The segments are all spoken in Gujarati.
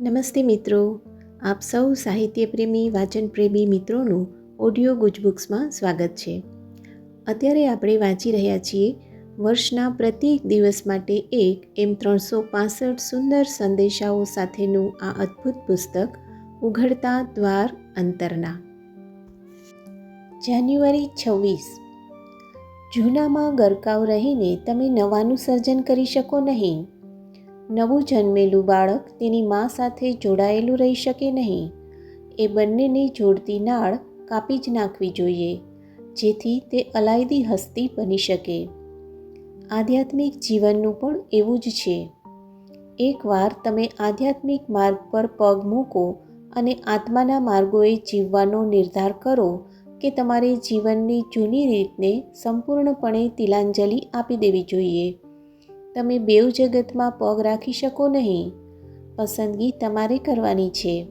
નમસ્તે મિત્રો, આપ સૌ સાહિત્યપ્રેમી વાચનપ્રેમી મિત્રોનું ઓડિયો ગુજબુક્સમાં સ્વાગત છે. અત્યારે આપણે વાંચી રહ્યા છીએ વર્ષના પ્રત્યેક દિવસ માટે એક એમ 365 સુંદર સંદેશાઓ સાથેનું આ અદ્ભુત પુસ્તક ઉઘડતા દ્વાર અંતરના. જાન્યુઆરી 26. જૂનામાં ગરકાવ રહીને તમે નવાનું સર્જન કરી શકો નહીં. નવું જન્મેલું બાળક તેની મા સાથે જોડાયેલું રહી શકે નહીં. એ બંનેને જોડતી નાળ કાપી જ નાખવી જોઈએ, જેથી તે અલાયદી હસ્તી બની શકે. આધ્યાત્મિક જીવનનું પણ એવું જ છે. એકવાર તમે આધ્યાત્મિક માર્ગ પર પગ મૂકો અને આત્માના માર્ગોએ જીવવાનો નિર્ધાર કરો કે તમારે જીવનની જૂની રીતને સંપૂર્ણપણે તિલાંજલિ આપી દેવી જોઈએ. તમે બેઉ જગતમાં પગ રાખી શકો નહીં. પસંદગી તમારે કરવાની છે.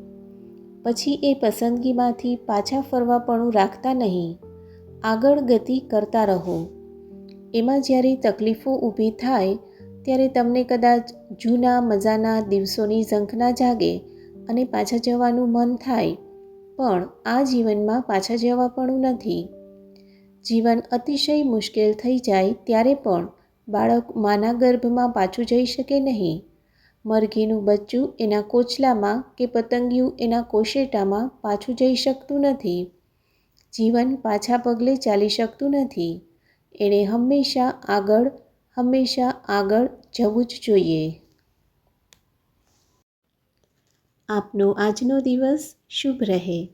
પછી એ પસંદગીમાંથી પાછા ફરવાપણું રાખતા નહીં. આગળ ગતિ કરતા રહો. એમાં જ્યારે તકલીફો ઊભી થાય ત્યારે તમને કદાચ જૂના મજાના દિવસોની ઝંખના જાગે અને પાછા જવાનું મન થાય, પણ આ જીવનમાં પાછા જવાપણું નથી. જીવન અતિશય મુશ્કેલ થઈ જાય ત્યારે પણ બાળક માના ગર્ભમાં પાછું જઈ શકે નહીં. મરઘીનું બચ્ચું એના કોચલામાં કે પતંગિયું એના કોશેટામાં પાછું જઈ શકતું નથી. જીવન પાછા પગલે ચાલી શકતું નથી. એણે હંમેશા આગળ જવું જ જોઈએ. આપનો આજનો દિવસ શુભ રહે.